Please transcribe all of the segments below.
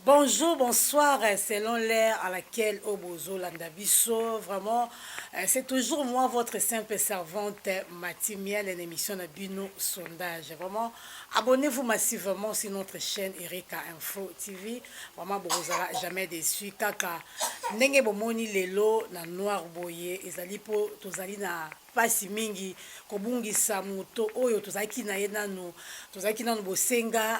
Bonjour, bonsoir, selon l'ère à laquelle Obozo Landabiso, vraiment, c'est toujours moi, votre simple servante, Matimiel, une émission de Bino Sondage. Vraiment, abonnez-vous massivement sur notre chaîne Erika Info TV. Vraiment, vous n'allez jamais déçu. Kaka, Nenge Bomoni Lelo, na Noir Boye, Ezali po, Tozali na pasi mingi kobungisa moto oyo tozalaki na ye nanu bosenga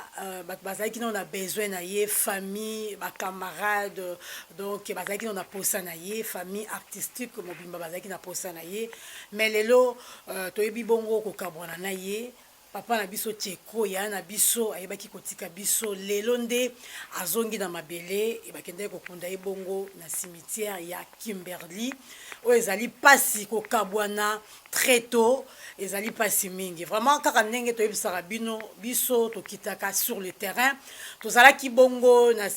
bazalaki nano na besoin na ye famille bacamarade donc bazalaki nano na posa na ye famille artistique mobimba bazalaki na posa na ye mais lelo toyebi bongo kokabwana na ye papa na biso Tcheko ya na biso ayebaki kotika biso lelo nde azongi na mabele bakendeki kokunda ye bongo na cimetière ya Kimberly oyo ezali pasi kokabwana très tôt ezali pasi mingi vraiment kaka ndenge toyebisaka bino biso tokitaka sur le terrain tozalaki bongo na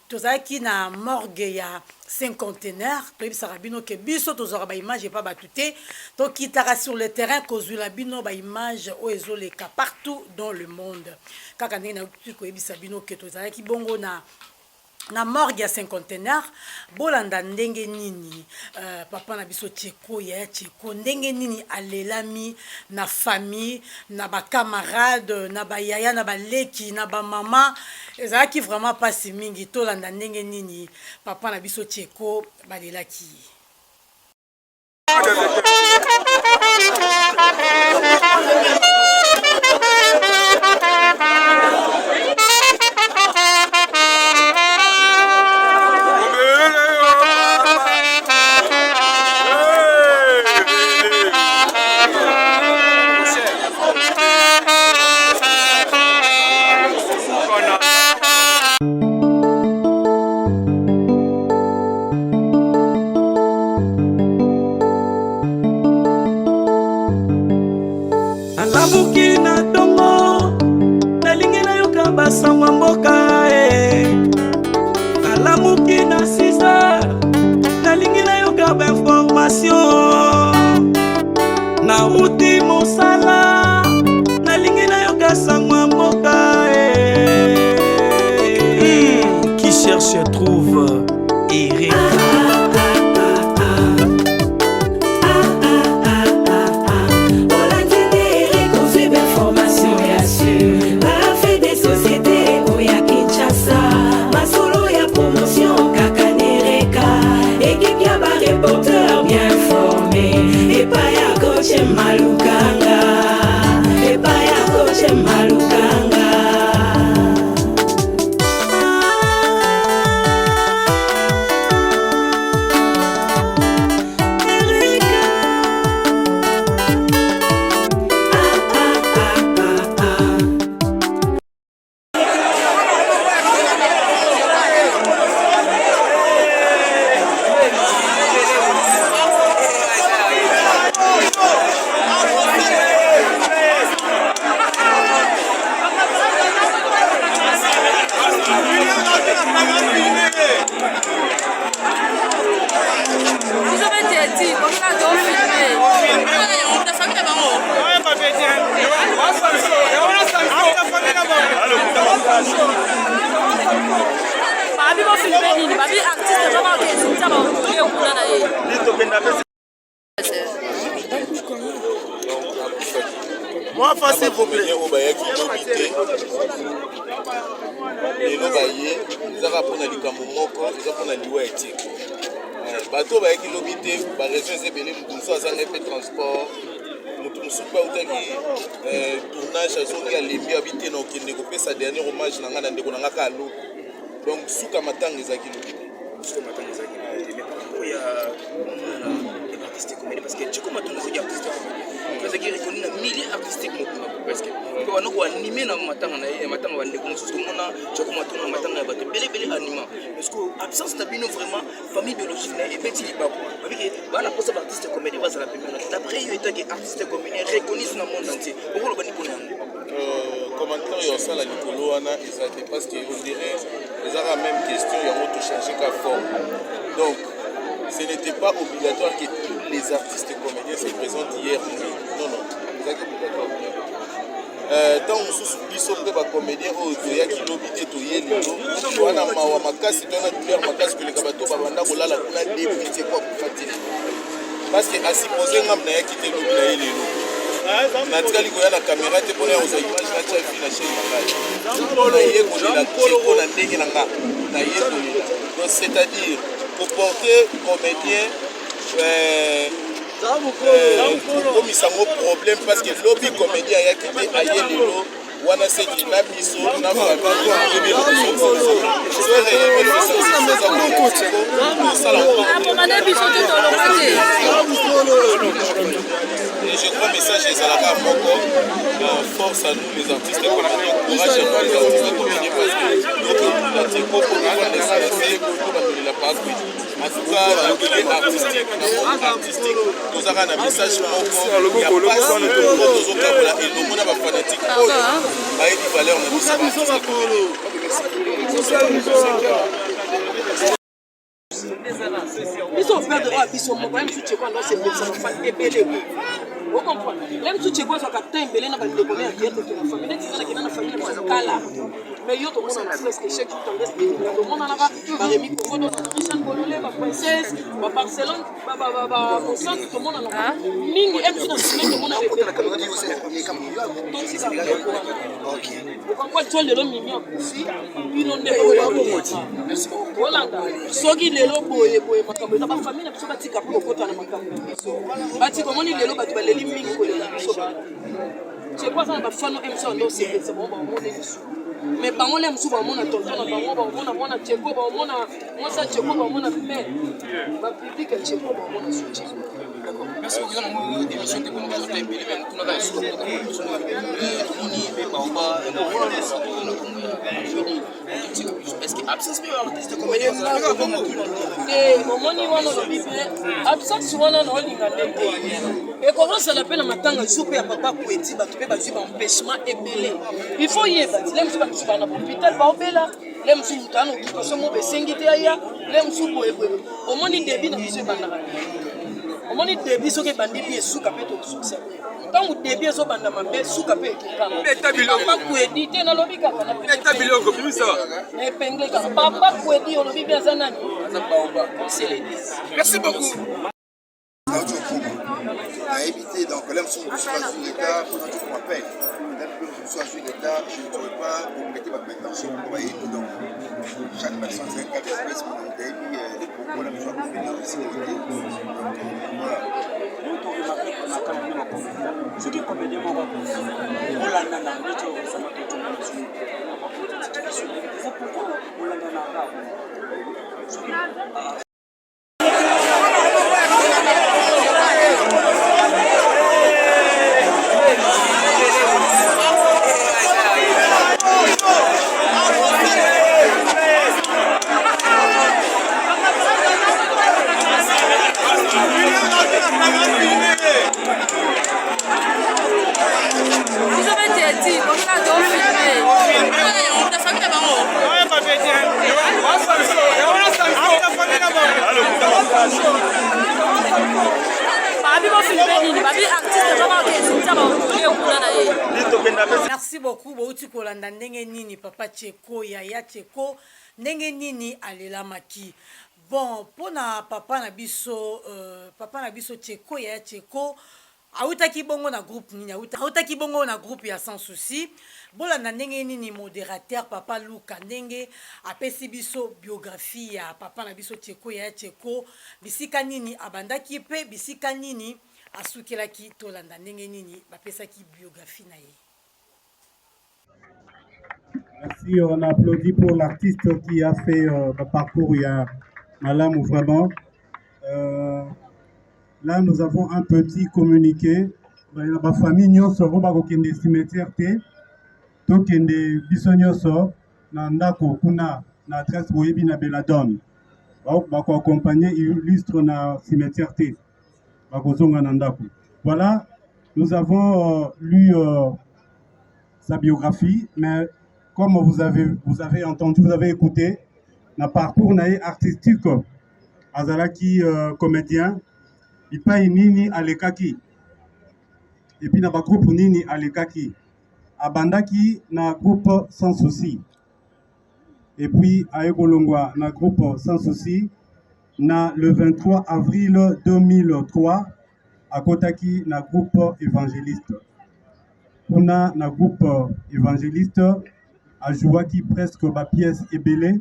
tozalaki na morgue ya cinquantenaire toyebisaka bino ke biso tozwaka baimage epa bato te tokitaka sur le terrain kozwila bino baimage oyo ezoleka partout dans le monde kaka ndenge nayoki koyebisa bino ke tozalaki bongo na morgue ya cinquantenaire bolanda ndenge nini papa na biso Tcheko ya Tcheko ndenge nini alelami na famille na bacamarade na bayaya na baleki na bamama ezalaki vraiment pasi mingi tolanda ndenge nini papa na biso Tcheko balelaki alamuki na tongo nalingi nayoka basango mboka alamuki na 6h nalingi nayoka bainformation na uti mosala nalingi nayoka sango mboka qui cherche trouve Erika. Reporter bien formé et pas ya coach Malukanga et pas ya coach Malukanga Moi, facile, vous plaît. Lelo baye ezaka mpona likambo moko eza mpona liwa etike bato bayaki lobi te baregion eza ebele motu mosusu azanga mpe transport motu mosusu mpe autaki tournage azongi alembi abi te na okende kopesa dernier hommage na ngai na ndeko na nga ka alobi donc suka matanga ezalaki lobi te artistique comédie parce que Tcheko Matongo c'est artistique parce que reconnu na milieu artistique moko presque ko wana ko animer na matanga na matanga wande ko mususu mona Tcheko Matongo matanga bato bele anima parce que absence na bino vraiment famille biologique na et petit babo avec bana posa artiste comédie basa la première d'après il était artiste comédie reconnu dans le monde entier pour le bani pona commentaire yo ça la likolo wana ezate parce que on dirait les ara même question yango to changer ka forme donc ce n'était pas obligatoire que tous les artistes comédiens se présentent hier. Non, non. C'est obligatoire. ntango mosusu biso mpe bacomédien oyo toyaki lobi te toye lelo wana mawa makasi tona douleur makasi koleka bato babanda kolala kuna depuis te kwa kufa te parce que asipose ngam nayaki te lobi na ye lelo natikali koya na caméra te mpona ya kozwa image natya vi na chaine mangai naye kolela teko na ndenge na nga naye kolela donc c'est-à-dire koporter comédien komisa ngo problème parce que lobi comédien ayaki te aye lelo wana seki na biso na je crois message ezalaka moko force à nous les artistes comédiens courage à nous les artistes comédiens parce que na teko la base en tout cas na côté artistique tozaka na message moko ya passe tozokabola elongo na bafanatique oyo bayebi valeur na biso biso perdre biso moko même si tu es quoi dans ces personnes fan ebele vous comprenez même si tu es quoi ça captain ebele na bandeko na yete ke na famille neti na na famille mo kala mais yo to mona na presque chaque jour tendance de to mona na ba Rémi Congo na Christian Bololé ba princesse ba Barcelone ba Monsanto to mona na mingi même si na semaine to mona ebele OK vous comprenez toi le mimi en kufi bino ndeko ba bomoti Holanda soki lelo boye makambo na ba famille na biso batika po kota na makambo biso batika moni lelo batu baleli mingi kolela biso ba c'est quoi ça ba fano MC ndo c'est bon ba mona biso mais bango le msu ba mona tonton na bango ba mona Tcheko ba mona mosa Tcheko ba mona mais ba public Tcheko ba mona suchi merci beaucoup na mo émission de bonne santé mbele même tuna ba sur ko moni be ba est-ce que absence be artiste comédien moni wana no bibe absence wana no linga ndenge et comment ça l'appelle matanga soupe ya papa Kweti bato pe bazwi ba empêchement ebele il faut yeba lem su ba na hôpital ba obela lem su mutano ko so mo be sengite aya lem su boye omoni débit na biso banda omoni débit soki bandi bi esuka pe to succès tant débit so banda mabe suka pe ekikama papa Kweti te na lobi kaka na eta biloko bimisa epenge kaka papa Kweti olobi bien ça nani merci beaucoup à éviter donc l'homme sont choisi l'État pour qu'on m'appelle choisi l'État je ne pourrais pas compléter ma prétention pour voyez donc chaque personne c'est un cas d'espèce pour un débit les propos la besoin de finir la sécurité voilà ce qui est complètement Olanda na ndicho sama toto c'est pourquoi Olanda na Merci beaucoup bouti kolanda ndenge nini papa Tcheko yaya Tcheko ndenge nini alela maki bon pona papa na biso Tcheko yaya Tcheko autaki bongo na groupe nini autaki bongo na groupe ya sans souci bolanda ndenge nini modérateur papa Luka ndenge apesi biso biographie ya papa na biso Tcheko yaya Tcheko bisika nini abandaki pe bisika nini asukelaki tolanda ndenge nini bapesaki biographie na ye. Merci, on applaudit pour l'artiste qui a fait le parcours il y a Malam vraiment. Là, nous avons un petit communiqué. La famille nyonso roba kokende cimetière te. Tokende biso nyonso na ndako kuna na adresse boyebi na Belladone. Bako accompagner illustre na cimetière te. Bako zonga na ndako. Voilà, nous avons lu sa biographie, mais comme vous avez entendu, vous avez écouté, le parcours artistique, Azalaki comédien, il paye Nini Alekaki. Et puis, dans le groupe Nini Alekaki. abandaki na groupe Sans Souci. Et puis aekolongwa na groupe Sans Souci na le 23 avril 2003 akotaki na groupe Évangéliste. Kuna na groupe Évangéliste ajouaki presque ba pièce ebele,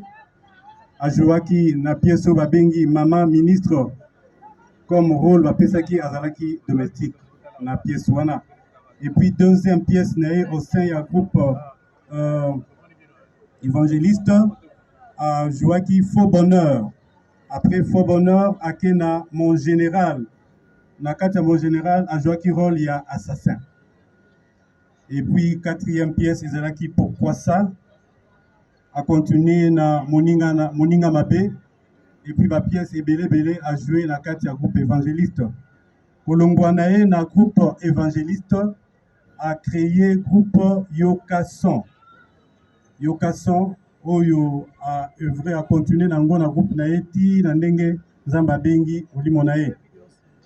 ajouaki na pièce babengi Maman Ministre comme rôle bapesaki azalaki domestique na pièce wana. Et puis deuxième pièce nae au sein ya groupe Évangéliste ajouaki Faux Bonheur. Après Faux Bonheur akena Mon Général. Na kati ya Mon Général ajouaki rôle ya assassin. Et puis quatrième pièce ezalaki Pourquoi ça a continué na Moninga Mabe. Et puis ma pièce ebele a joué na kati ya groupe Évangéliste. Kolongwanae na groupe Évangéliste a créé groupe Yokason. Yokason oyo a œuvré a continué na ngona groupe naeti na ndenge Nzamba bengi olimo nae.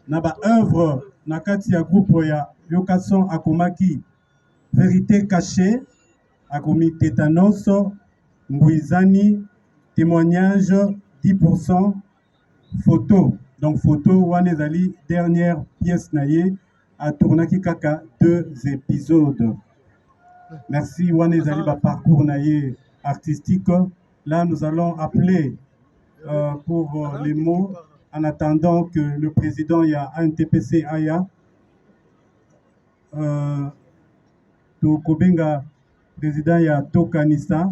Na ba œuvre na kati ya groupe ya Yokason akomaki Vérité cachée, akomi Tétanos, Mbouizani, témoignage 10%, photo. Donc photo, Wanezali, dernière pièce naïe, à tournaki kaka 2 épisodes. Merci Wanezali, parcours naïe artistique. Là, nous allons appeler pour les mots, en attendant que le président y a ANTPC Aya. Kobenga président ya Tokanisa,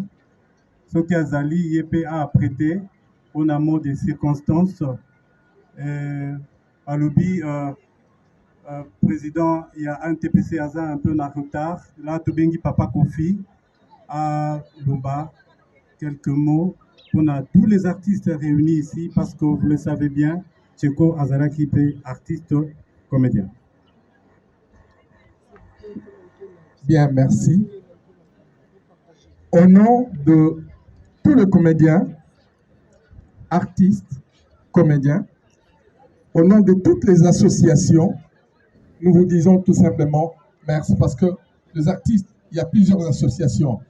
ce qui a zali YPA a prêté au amont des circonstances. À l'obi, président il y a un TPC Aza un peu en retard. Là, Tobengi Papa Kofi à Loba, quelques mots. On a tous les artistes réunis ici parce que vous le savez bien, Tcheko Azalaki est artiste, comédien. Bien, merci. Au nom de tous les comédiens, artistes, comédiens, au nom de toutes les associations, nous vous disons tout simplement merci parce que les artistes, il y a plusieurs associations.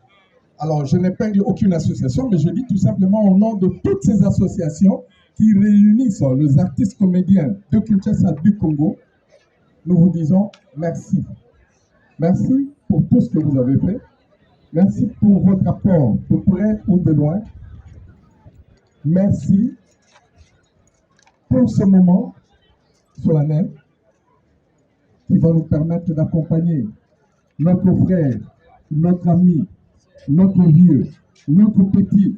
Alors, je n'épingle aucune association, mais je dis tout simplement au nom de toutes ces associations qui réunissent les artistes comédiens de Kinshasa du Congo, nous vous disons merci. Merci pour tout ce que vous avez fait. Merci pour votre apport de près ou de loin. Merci pour ce moment solennel qui va nous permettre d'accompagner notre frère, notre ami, notre vieux, notre petit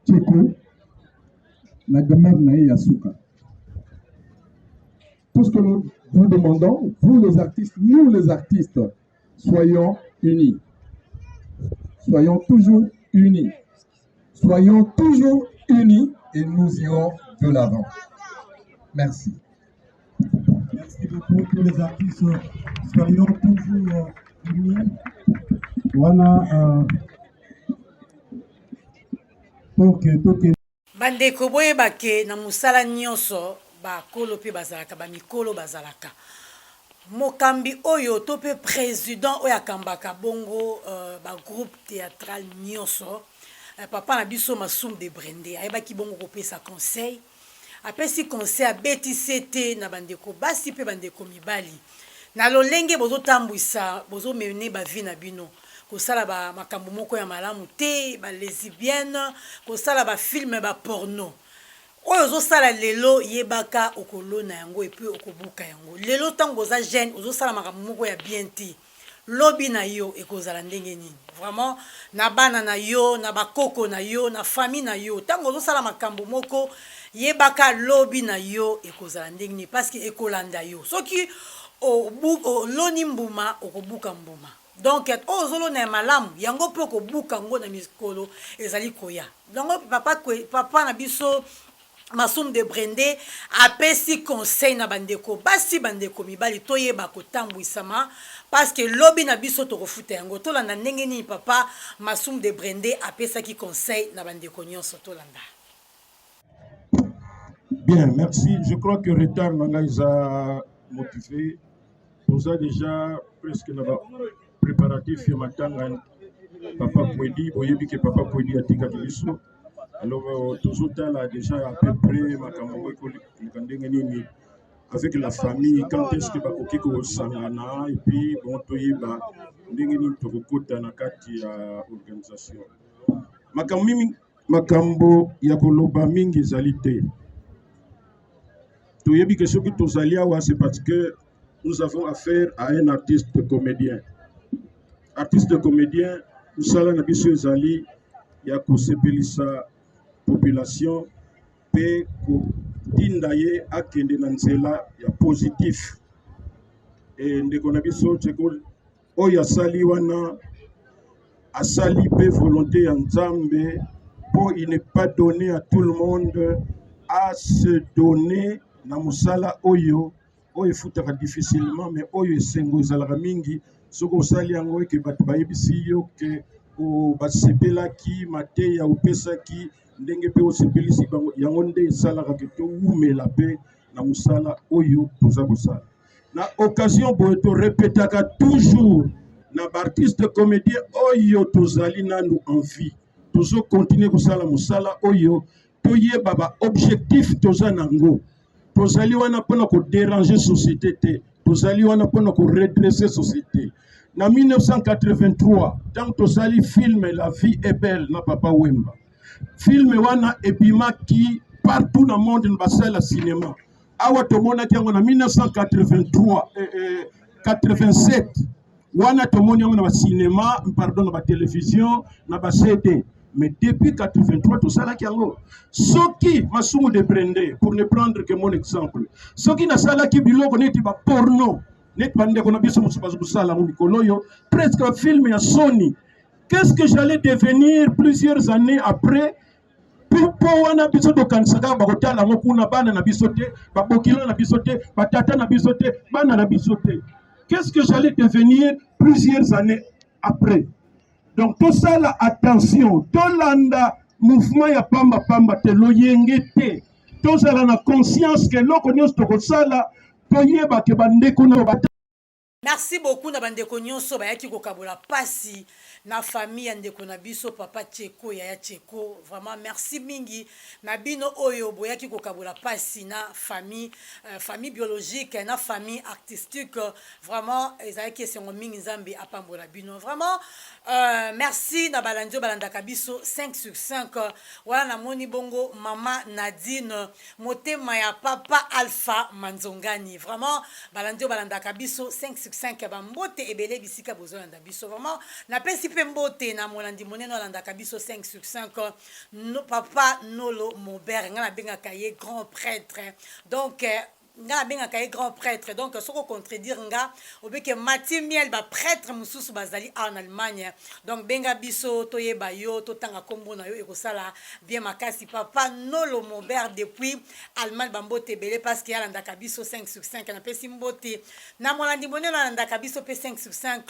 Tcheko, la demeure Naï Yasuka. Tout ce que nous vous demandons, vous les artistes, nous les artistes, soyons unis. Soyons toujours unis. Soyons toujours unis et nous irons de l'avant. Merci. Merci beaucoup tous les artistes. Soyons toujours unis. Voilà. Bandeko boyeba ke na musala nyonso bakolo pe bazalaka bamikolo bazalaka. Mokambi oyo to pe président oyo akambaka bongo ba groupe théâtral nyonso papa na biso Masum de Brende ayebaki bongo kopesa conseil apesi conseil abetisi te na bandeko basi pe bandeko mibali na lolenge bozotambwisa bozomene bavi na bino kosala ba makambo moko ya malamu te ba lesbienne kosala ba film ba porno oyo ozosala lelo yebaka okolona yango epe okobuka yango lelo ntango oza jeune ozosala makambo moko ya bien te lobi na yo ekozala ndenge nini vraiment na bana na yo na bakoko na yo na famille na yo ntango ozosala makambo moko yebaka lobi na yo ekozala ndenge nini parce que ekolanda yo soki oloni mbuma okobuka mbuma donc ozolona ya malamu yango mpe okobuka ngo na mikolo ezali koya donc papa na biso Masum de Brende apesi conseil na bandeko basi bandeko mibali toyeba kotambwisama parce que lobi na biso tokofuta yango tolanda ndenge nini papa Masum de Brende apesaki conseil na bandeko nyonso tolanda. Bien, merci. Je crois que le retard m'a motivé. Pour ça déjà presque là-bas. préparatif ya matanga Papa Kwedi, boyebi que Papa Kwedi a tika biso. Alors tozotala déjà à peu près makambo ekondenge nini avec la famille quand est-ce que bakoki kosangana et puis bon toyeba ndenge nini tokokota na kati ya organisation. Makambo ya koloba mingi ezali te. Toyebi que soki tozali awa c'est parce que nous avons affaire à un artiste comédien. Artiste comédien, musala na biso ezali ya kosepelisa population pe kotinda ye akende na nzela ya positif. E ndeko na biso tseko oyo asali wana asali pe volonté ya Nzambe po il n'est pas donné à tout le monde à se donner na musala oyo futaka difficilement mais oyo esengo ezalaka mingi soko osali yango eke bato bayebisi yo ke basepelaki mateya opesaki ndenge pe osepelisi bango yango nde esalaka ke towumela pe na musala oyo toza kosala na occasion boye torepetaka toujours na baartiste comédien oyo tozali nanu en vie tozokontinue kosala musala oyo toyeba baobjectif toza nango tozali wana mpona kodéranger société te tozali wana mpona koredresser société. Na 1983, tant tozali film La vie est belle na Papa Wemba. Film wana ebimaki partout dans le monde na basala cinéma. Awa tomona kiango na 1983 87 wana tomoni yango na ba cinéma, pardon na ba télévision, na ba CD. Mais depuis 83 tout ça là kiango. Soki masumu de Brende pour ne prendre que mon exemple. Soki na sala ki biloko neti ba porno. Presque un film à Sony. Qu'est-ce que j'allais devenir plusieurs années après? Qu'est-ce que j'allais devenir plusieurs années après? Donc tout ça là, attention, Tolanda mouvement ya pamba pamba te loyengete. Tout ça là, na conscience que l'on to sala toyeba ke bandeko na Merci beaucoup na bandeko nyonso bayaki kokabola pasi na famille ya ndeko na biso papa Tcheko ya Tcheko. Vraiment merci mingi na bino oyo boyaki kokabola pasi na famille famille biologique na famille artistique. Vraiment ezaki esengo mingi Nzambe apambola bino. Vraiment merci na balandio balandaka biso 5 sur 5 wala na moni bongo mama Nadine motema ya papa Alpha Manzongani. Vraiment balandio balandaka biso 5 sur 5 ya bambote ebele bisika bozolanda biso. Vraiment na pesi pe mbote na molandi moneno alandaka biso 5 sur 5 no, papa Nolo Mobert nga na bengaka ye grand prêtre. Donc nga bengaka ye grand prêtre. Donc soko contredire nga obeke Mati Miel ba prêtre mususu bazali en Allemagne. Donc benga biso toyeba yo totanga kombo na yo ekosala bien makasi papa Nolo Mobert depuis Allemagne bambote belé parce que alandaka biso 5 sur 5 na pesi mbote na molandi moneno alandaka biso pe 5 sur 5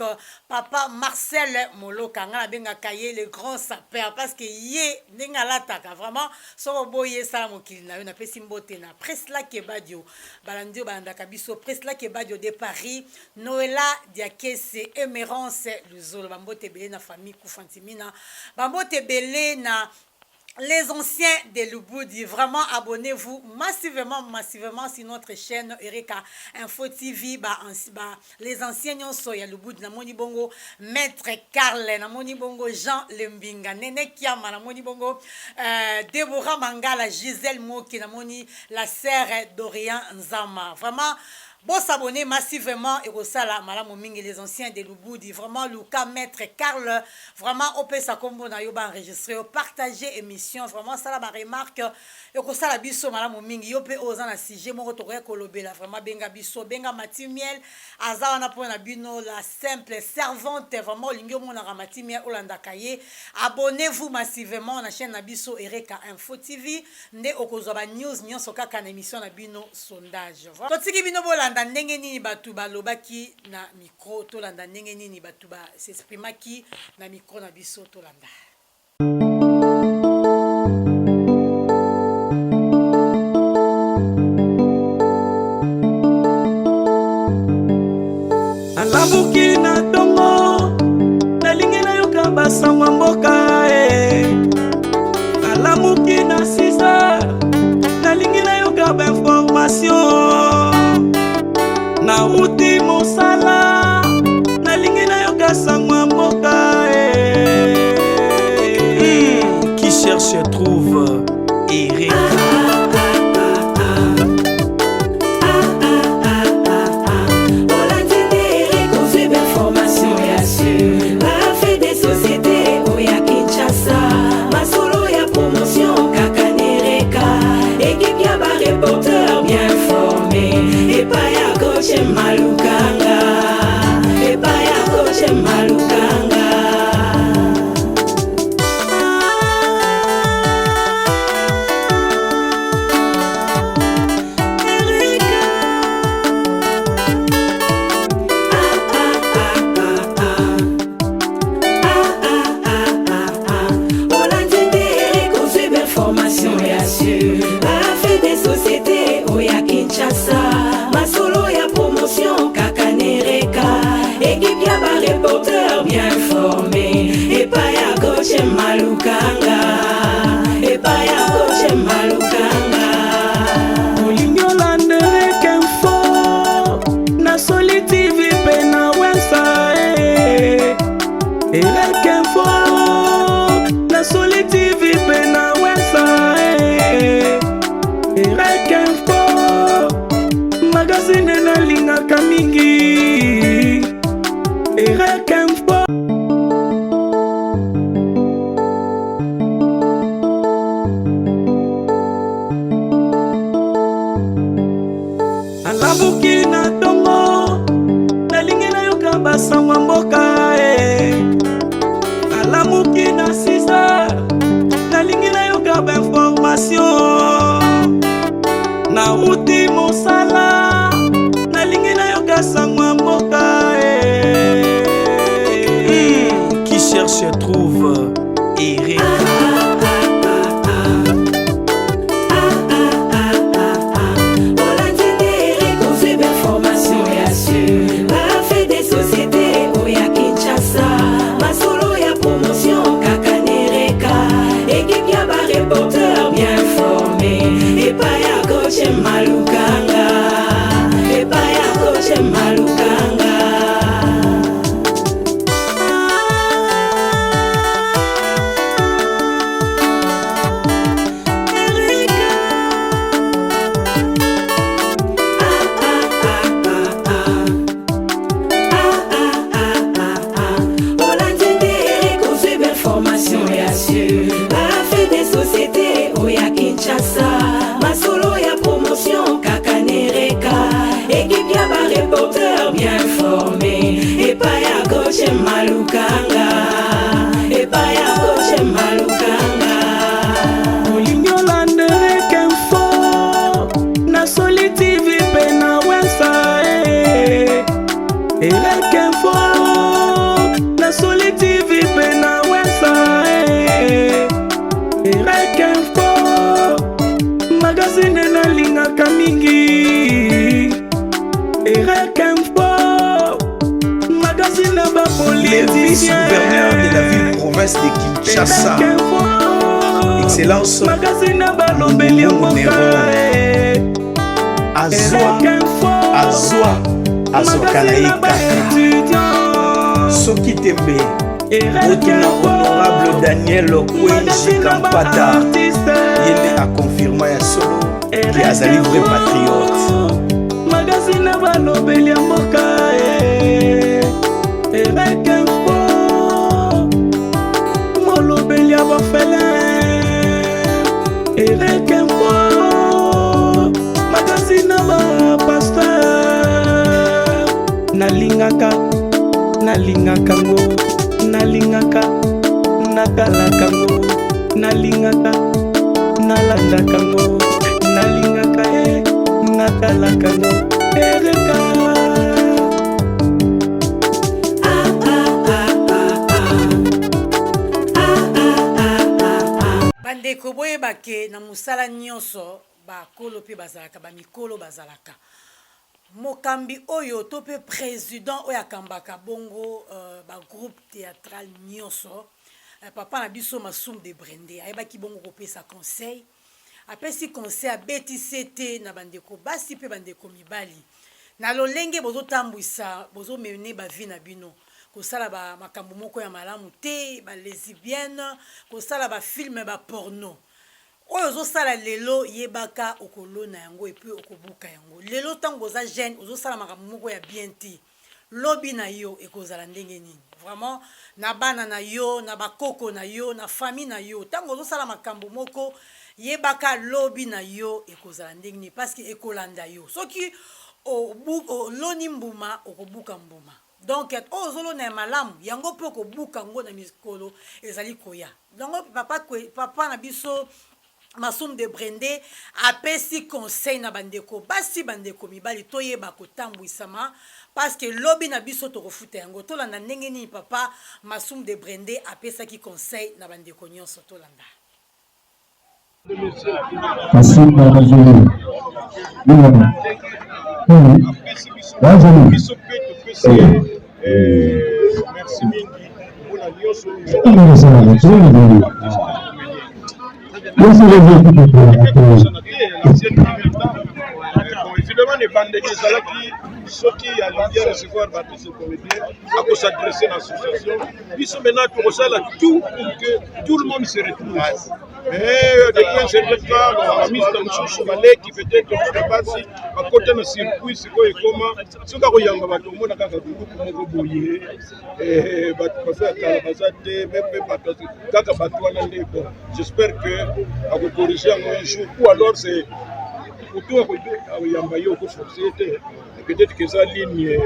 papa Marcel Moloka nga bengaka ye le grand sapeur parce que ye ndinga lataka vraiment soko boye sala mokili na yo na pesi mbote na Presla Kebadio balandio balandaka biso Presla Kebadio de Paris Noëlla Diakese Emerance Luzolo bambote belé na famille Kufantimina bambote belé na les anciens de Luboudi. Vraiment abonnez-vous massivement sur notre chaîne Erika Info TV les anciens nyonso ya Luboudi na moni bongo maître Karl na moni bongo Jean Lembinga Nene Kiama na moni bongo Deborah Mangala Gisèle Moki na moni la sœur Dorian Nzama. Vraiment bon s'abonner massivement et au sala malamu mingi les anciens de Luboudi. Vraiment Luka maître Karl vraiment opé sa combo na yoba enregistré partager émission vraiment ça la remarque et au sala biso malamu mingi yopé ozana sujet mo retouré kolobela vraiment benga biso benga Mati Miel azawana pona bino la simple servante vraiment lingio mona Mati Miel olanda kaye. Abonnez-vous massivement na chaîne na biso Erika Info TV nde okozwa news nyonso kaka na émission na bino sondage. Totiki bino bola tolanda ndenge nini batu balobaki na micro tolanda ndenge nini batu ba s'exprimaki na micro na biso tolanda. Alamuki na tongo trouve Erika. Reporter bien formé, et pas ya coach Malukanga, et pas ya coach Malukanga. Formation et assure. Masolo ya promotion Kakanereka, équipe ya ba reporter bien formé, et pas ya coach Malukanga, et pas ya coach Malukanga. Olingiolande Rekenfo na Soli TV pe na Wensa Rekenfo na Soli TV pe na Wensa Rekenfo magazine na lingaka mingi Rekenfo. Alamuki na tongo nalingi na yoka basangwa mboka Alamuki na 6h nalingi na yoka ba information na uti mosala nalingi na yoka sangwa mboka Qui cherche trouve Erika. Reporter bien formé, et pas ya coach Malukanga, et pas ya coach Malukanga. Formation et assure. Masolo ya promotion Kakanereka, équipe ya ba reporter bien formé, et pas ya coach Malukanga, et pas ya coach Malukanga. Olingiolande Rekenfo na Soli TV pe na Wensa Rekenfo na Soli TV pe na Wensa Rekenfo magazine na lingaka mingi Rekenfo magazine ba le vice-gouverneur de la ville-province de Kinshasa, Excellence Néron Azwa Kanaïka Soki Tembe Otuna honorable Daniel Kwenji Kampata Yele a confirmé ya solo qui a un vrai patriote. Magazine balobeli mboka Rekenfo molobeli bafele Rekenfo magazine ba pasteur nalingaka ngo nalingaka natalaka ngo nalingaka nalandaka ngo nalingaka natalaka ngo Erika. bandeko boyeba ke na mosala nyonso bakolo mpe bazalaka bamikolo bazalaka mokambi oyo to mpe président oyo akambaka bongo bagroupe théâtral nyonso papa na biso Masumu de Brende ayebaki bongo kopesa conseil apesi conseil abetisi te na bandeko basi mpe bandeko mibali na lolenge bozotambwisa bozomene bavi na bino kosala makambo moko ya malamu te balesibienne kosala bafilme baporno oyo ozosala lelo yebaka okolona yango epuis okobuka yango lelo ntango oza jeune ozosala makambo moko ya bien ti lobi na yo ekozala ndenge nini vraiment na bana na yo na bakoko na yo na famille na yo ntango ozosala makambo moko yebaka lobi na yo ekozala ndenge nini parce que ekolanda yo soki oloni mbuma okobuka mbuma donc oyo ozolona ya malamu yango mpe okobuka ngo na mikolo ezali koya donc papa na biso Massoum de Brende apesi conseil na bandeko basi bandeko mibali toyeba kotambwisama parce que lobi na biso tokofuta yango tolanda ndenge nini papa Massoum de Brende apesaki conseil na bandeko nyonso tolanda Kassim Bazeli. Évidemment, les bandits qui soki ya lingi recevoir Baptiste Comédien à s'adresser à l'association. Ils sont maintenant pour ça tout pour que tout le monde se retrouve. Et depuis un certain temps, on a mis dans le chevalet qui peut-être ne pas si à côté de circuit, c'est quoi et comment. Ce qu'on y a en bateau, on a qu'à faire beaucoup bouillir. Et bateau passer à Calabazate, même bateau, qu'à bateau à l'année. J'espère que à vous corriger un jour ou alors c'est autour de Yambayo pour société. Peut-être que ça ligne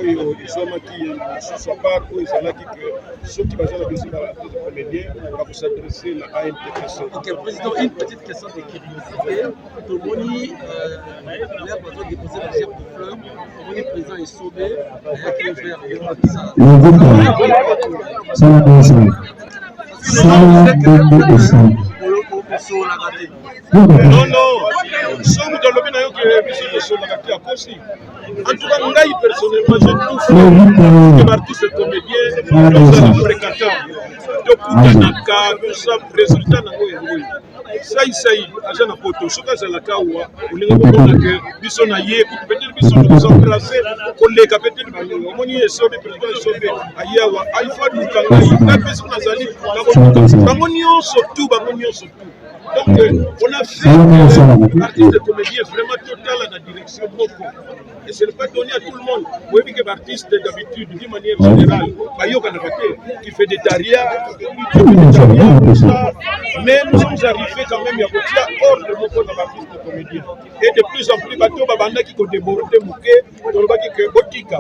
ils sont maquillés sur part où ils sont là que ceux qui vont faire la comédien vont s'adresser à une personne. Ok, président, une petite question de curiosité. Tout le monde a besoin de déposer la chère de fleurs. Tout le président est sauvé. Il y a qui faire non, non, somme de l'objet n'a eu que de son actif à Kossi. En tout cas, Ngaï personnellement, j'ai tout fait que l'artiste comédien, dans un fréquentant, de Poutanaka, de sa résultat n'a pas ça y agent na poto soka za kawa ulinga bona que biso na ye peut-être biso nous embrasser koleka peut-être bango moni esobe président esobe ayawa alfa lukanga na peso na zali bango nyonso tout bango nyonso tout. Donc, on a fait un artiste de comédien vraiment total à la direction beaucoup. Et ce n'est pas donné à tout le monde. Vous voyez que l'artiste, d'habitude, d'une manière générale, qui fait des tarias, mais nous sommes arrivés quand même à côté hors de beaucoup d'artistes de comédien. Et de plus en plus, bateau babanda qui ont débordé mouké, on va dire que botika.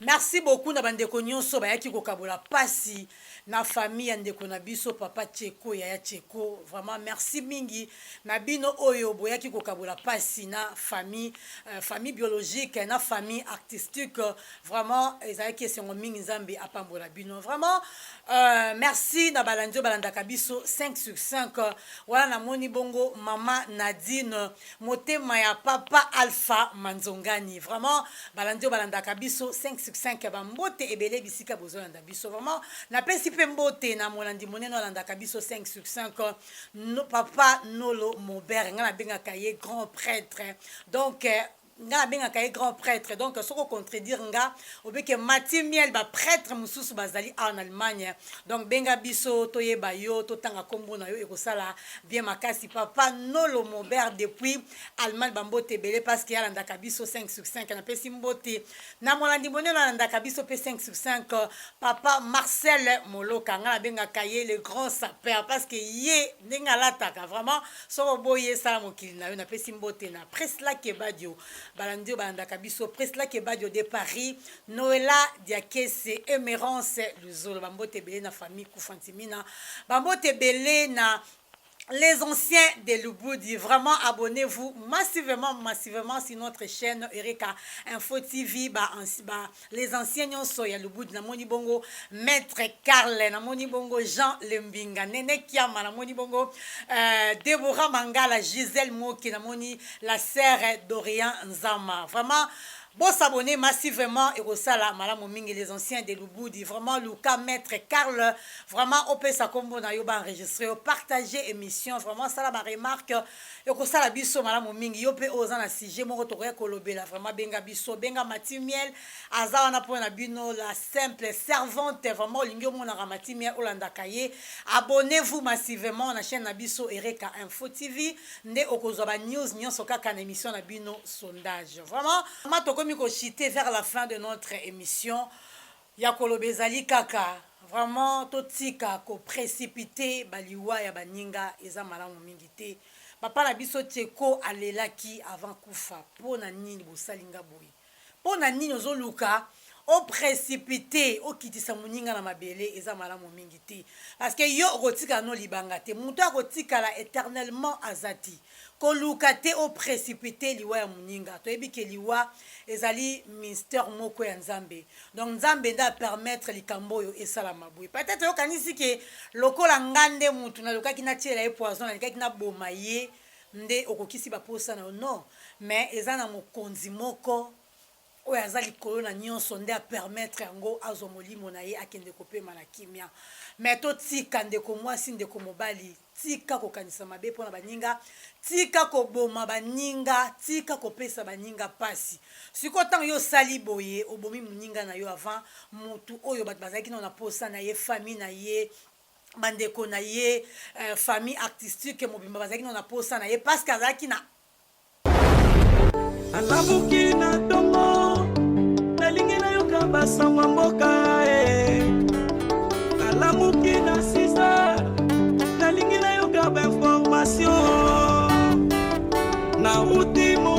Merci beaucoup na bandeko nyonso bayaki kokabola pasi na famille ya ndeko na biso papa Tcheko ya Tcheko vraiment merci mingi na bino oyo boyaki kokabola pasi na famille famille biologique na famille artistique vraiment ezaki esengo mingi nzambe apambola bino vraiment merci na balandio balandaka biso 5 sur 5 wala na moni bongo mama Nadine motema ya papa Alpha Manzongani vraiment balandio balandaka biso 5 sur 5 ba mbote ebele bisika bozolanda biso vraiment na pesi pe mbote na molandi moneno alandaka biso 5 sur 5 no, papa Nolo Mobert ngana bengaka ye grand prêtre donc nga bengaka ye grand prêtre donc soko contredire nga obeke Matimiel ba prêtre mususu bazali en Allemagne donc benga biso toyeba yo totanga kombo na yo ekosala bien makasi papa Nolo Mobert depuis Allemagne bambote belé parce qu'il y a landaka biso 5 sur 5 na pesi mbote na molandi moneno landaka biso pe 5 sur 5 papa Marcel Moloka nga bengaka ye le grand sapeur parce que ye ndinga lataka vraiment soko boye sala mokili na yo na pesi mbote na Presla Kebadio balandio bandaka biso Presla Kebadio de Paris Noëlla Diakese Emerance Luzolo bambote belé na famille Koufantimina bambote belé na les anciens de Luboudi, vraiment abonnez-vous massivement sur notre chaîne Erika Info TV. Les anciens soya Luboudi, na moni bongo Maître Carl, na moni bongo Jean Lembinga, Nene Kiama, na moni bongo Deborah Mangala, Gisèle Moki, na moni la sœur Dorian Nzama. Vraiment. Bon s'abonner massivement et au sala malamu mingi les anciens de Lubudi vraiment Luka maître Karl vraiment op sa combo na yo ba enregistrer partager émission vraiment ça la ma remarque et ko sala biso malamu mingi yo pe oza na sujet moko to kolobela vraiment benga biso benga Matimiel aza na point na bino la simple servante vraiment lingo mona Matimiel Olanda Kaye abonnez-vous massivement na chaîne na biso Ereka Info TV nde okozwa ba news nyonso kaka na émission na bino sondage vraiment chiter vers la fin de notre émission Yakolo Bezali Kaka vraiment totika ko précipité baliwa ya baninga eza malamu mingi te papa na biso teko alelaki avant kufa pona nini bosalinga boyi pona nini ozoluka o précipité o kitisa muninga na mabele eza malamu mingi te parce que yo rotika no libanga te muto akotika la éternellement azati koluka te o précipité liwa ya muninga to yebi ke liwa ezali mystère moko ya Nzambe donc Nzambe nda permettre likambo yo esala mabui peut-être yo kanisi ke lokola ngande mutu na lokaki na tiela e poison na lokaki na boma ye nde okokisi ba posa na non mais ezana mokonzi moko oyo aza likolo na nyonso nde apermettre yango azwa molimo na ye akende kopema na kimia mais totika ndeko mwasi ndeko mobali tika kokanisa mabe mpona baninga tika koboma baninga tika kopesa baninga pasi siko ntango yo osali boye obomi moninga na yo avant mutu oyo bato bazalaki na posa na ye famille na ye bandeko na ye famille artistique mobimba bazalaki na posa na ye parce que azalaki na alabuki na